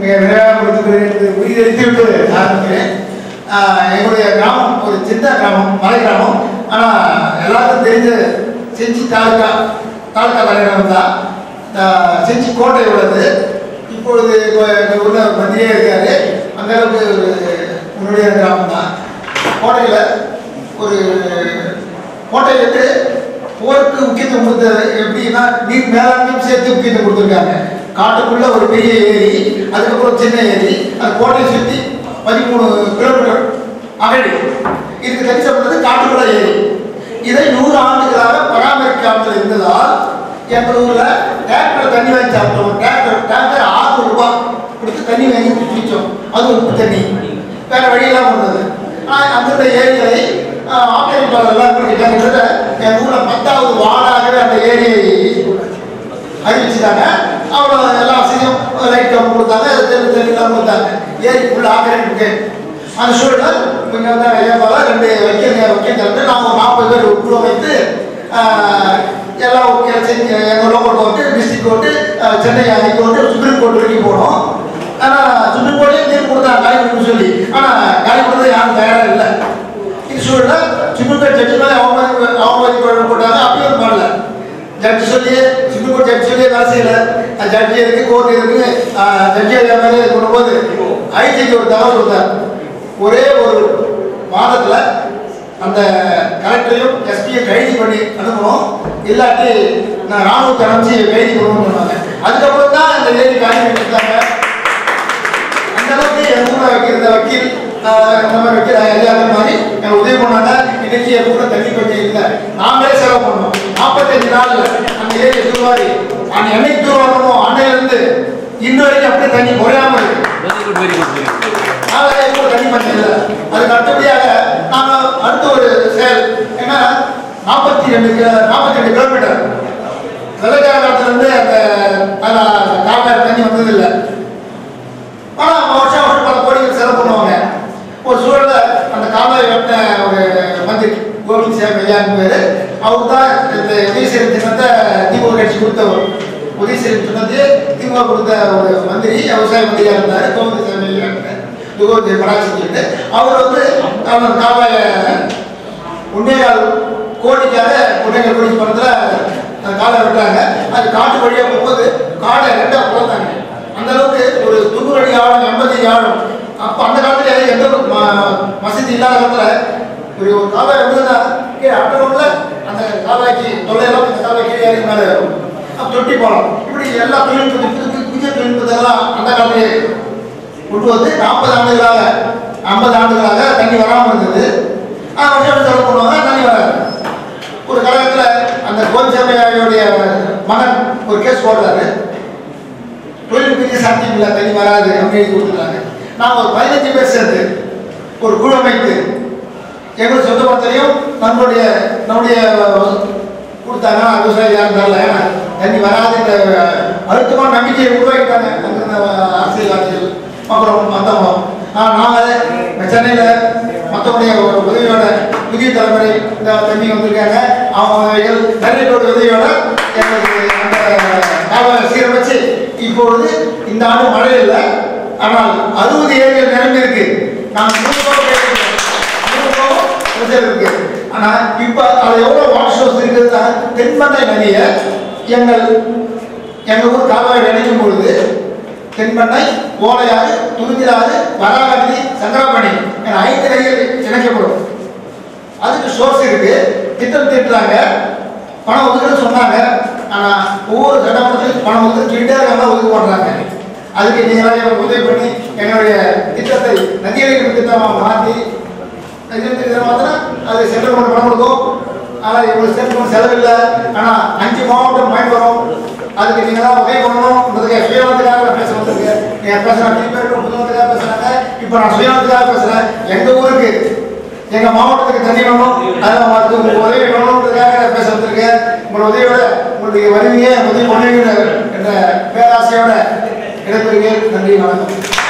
மிக விரைவாக கொடுத்துக்கிறேன் உயிரெடுத்து விட்டு ஆரம்பிக்கிறேன். எங்களுடைய கிராமம் ஒரு சின்ன கிராமம், மலை கிராமம். ஆனால் எல்லாருக்கும் தெரிஞ்ச செஞ்சி தாலுக்கா தலைநகரம் தான். செஞ்சி கோட்டை உள்ளது. இப்பொழுது உள்ள மந்திரியே இருக்காரு. அந்த அளவுக்கு ஒரு முன்னுடைய கிராமம் தான். கோட்டையில் ஒரு கோட்டை வந்து போருக்கு முக்கியத்துவம் கொடுத்தது எப்படின்னா நீர் மேலாண்மையும் சேர்த்து முக்கியத்துவம் கொடுத்துருக்காங்க. காட்டுக்குள்ள ஒரு பெரிய ஏரி, அதுக்கப்புறம் சின்ன ஏரி, அந்த கோட்டையை சுற்றி 13 கிலோமீட்டர் அகழி. இதுக்கு தனி பண்ணது காட்டுக்குள்ள ஏரி. இதை 100 ஆண்டுகளாக பராமரிக்காமல் இருந்ததால் எங்கள் ஊரில் டிராக்டர் தண்ணி வாங்கி சாப்பிட்டோம். டிராக்டர் 6 ரூபாய் கொடுத்து தண்ணி வாங்கி குடிச்சோம். அது உப்பு தண்ணி, வேற வழியெல்லாம் இருந்தது. அந்தந்த ஏரிகளை ஆக்கிரமிப்பாளர் எங்கள் ஊரில் 10வது வார்டாகவே அந்த ஏரியை அறிவிச்சுட்டாங்க. அவ்வளோ எல்லா வசதியும் லைட் கம்பு கொடுத்தாங்க, தண்ணிலாம் கொடுத்தாங்க. ஏரி ஃபுல்லாக ஆக்கிரமிப்புக்கு அந்த சூழல் கொஞ்சம் தான் ஐயாவால் 2 வைக்கிறது. நாங்கள் 40 பேர் குழு வைத்து எல்லாம் எங்கள் local court, district court, Chennai high court, supreme court வரைக்கும் போனோம். ஆனால் சுப்ரீம் கோர்ட்லேயும் தீர்ப்பு கொடுத்தாங்க காலி கொடுன்னு சொல்லி. ஆனால் காலி கொடுத்தது யாரும் தயாராக இல்லை. இந்த சூழலில் சுப்ரீம் கோர்ட் ஜட்ஜி மேலே அவமதிப்பு போட்டாங்க. அப்பயும் பண்ணல. ஜட்ஜி சொல்லி சுப்ரீம் கோர்ட் ஜட்ஜி சொல்லி வேலை செய்யலை. ஜட்ஜி இருக்கு, கோர்ட் இருக்கு. ஜட்ஜி மேலே கொண்டும்போது ஐஜிக்கு ஒரு தகவல் கொடுத்தார். ஒரே ஒரு மாதத்தில் அந்த கலெக்டரையும் எஸ்பியும் கைது பண்ணி அனுப்பணும், இல்லாட்டி நான் ராணுவத்தை அனுப்பிச்சு கைது பண்ணணும்னு சொன்னாங்க. அதுக்கப்புறம் தான் அந்த ஏரி காலி பண்ணிட்டாங்க. அந்த அளவுக்கு என் கூட வைக்கிற வக்கீல் நம்ம வைக்கிற எல்லாரும் மாதிரி எனக்கு உதவி பண்ணாங்க. இன்னைக்கு என் கூட தண்ணி பஞ்சம் இல்லை, நாங்களே செலவு பண்ணோம். 45 நாள் அந்த ஏரி தூர்வாரி என்னைக்கு தூர்வாரணுமோ அன்னையிலிருந்து இன்ன வரைக்கும் அப்படியே தண்ணி குறையாம இருக்கு. தண்ணி பஞ்சம் இல்லை. அதுக்கு அடுத்தபடியாக நாங்கள் அடுத்த ஒரு செயல் ஏன்னா 42 கிலோமீட்டர் வெள்ளக்கார காலத்திலிருந்து அந்த கால்வாய் தண்ணி வந்ததில்லை. ஆனால் வருஷம் பல கோடிகள் செலவு பண்ணுவாங்க. ஒரு சூழலில் அந்த கால்வாய் வெட்ட ஒரு மந்திரி கோவிந்த் சேம் ஐயான்னு பேர். அவர் தான் இந்த உதயசீரன் திட்டத்தை திமுக கட்சி கொடுத்தவர். உதயசீரன் திட்டத்தை திமுக கொடுத்த ஒரு மந்திரி, விவசாய மந்திரியாக இருந்தார் கோவிந்த் சேம் ஐயான்னு பராமரிச்சுட்டு. அவர் வந்து அவர் கால்வாய 1.25 கோடிக்காக 1.25 கோடி பணத்தில் காலை விட்டாங்க. அது காட்டு வழியாக போகும்போது காலை 2ஆக குறைத்தாங்க. அந்த அளவுக்கு ஒரு 90 அடி ஆழம், 80 அடி ஆழம். அப்போ அந்த காலத்தில் எந்த வசதி இல்லாத காலத்தில் ஒரு கால்வாய் இருந்ததுன்னா அட்டை அந்த கால்வாய்க்கு தொல்லையெல்லாம் இந்த கால்வாய் கீழே இறங்கி மேலே தொட்டி போகலாம். இப்படி எல்லா தொழில்நுட்பத்தையும் புதிய தொழில்நுட்பத்தெல்லாம் அந்த காலத்திலே கொண்டு வந்து 40 ஆண்டுகளாக 50 ஆண்டுகளாக தண்ணி வராமல் இருந்தது. வருஷம் செலவு பண்ணுவாங்க, தண்ணி வராது. ஒரு காலத்தில் அந்த கோவிந்தசாமியோடைய மகன் ஒரு கேஸ் போடுறாரு. தொழில் பெரிய சாத்தியம் இல்லை, தண்ணி வராது அப்படின்னு கொடுத்துருக்காங்க. நாங்கள் ஒரு 15 பேர் சேர்ந்து ஒரு குழு அமைத்து எங்களுக்கு சொந்த பணத்திலையும் நம்முடைய கொடுத்தாங்க. விவசாயியாக இருந்தாலும் ஏன்னா தண்ணி வராதுன்ற அழுத்தமான நம்பிக்கையை உருவாக்கிட்டாங்க அங்கிருந்த அரசியல்வாதிகள். அப்புறம் வந்தோம் நாங்கள் சென்னையில் மற்றவங்களுடைய உதவியோட புதிய தலைமுறை இந்த தம்பி வந்திருக்காங்க. அவங்க நிறைய உதவியோட எங்களுக்கு அந்த கால்வாயை சீரமைச்சு இப்பொழுது இந்த ஆண்டு மழை இல்லை, ஆனால் 60 ஏரிகள் நிரம்பி இருக்கு. நாங்கள் 100 இருக்கு. ஆனால் இப்போ அது எவ்வளோ வாட்டர் சோர்ஸ் இருக்குதுன்னா தென்பண்ணை நதியை எங்கள் ஊர் கால்வாயை நினைக்கும் பொழுது தென்பண்ணை, ஓலையாறு, துருஞ்சிலாறு, வராகதி, சங்கராமணி என 5 நதிகள் இணைக்கப்படும். அதுக்கு சோர்ஸ் இருக்கு. திட்டம் தீட்டுறாங்க, பணம் ஒதுக்குன்னு சொன்னாங்க. ஆனால் ஒவ்வொரு சட்டமன்றத்திலும் பணம் ஒதுக்கு சொல்லிட்டே இருக்காங்க, ஒதுக்க போடுறாங்க. அதுக்கு நீங்களாம் உதவி பண்ணி எங்களுடைய திட்டத்தை நதியணைப்பு திட்டமாக மாற்றி மாத்தினா அது சென்ட்ரல் கவர்மெண்ட் பணம் கொடுக்கும். ஆனால் இவங்களுக்கு ஸ்டேட் கவர்மெண்ட் செலவில்லை. ஆனால் 5 மாவட்டம் பயன்பெறும். அதுக்கு நீங்கள் தான் உதவி பண்ணணும்ன்றதுக்கு சுயநலத்துக்காக பேச வந்திருக்கு. நீங்கள் பேசுகிறேன் புதுநலத்துக்காக பேசுகிறாங்க. இப்போ நான் சுயநலத்துக்காக பேசுகிறேன். எங்கள் ஊருக்கு எங்கள் மாவட்டத்துக்கு தண்ணி வேணும், அதில் உங்களுக்கு உதவி வேணுன்றதுக்காக பேச வந்திருக்கேன். உங்களோட உதவியோட உங்களுடைய வருவீங்க, உதவி பண்ணுவீங்க என்ற பேராசையோட இடத்திற்கு நன்றி, வணக்கம்.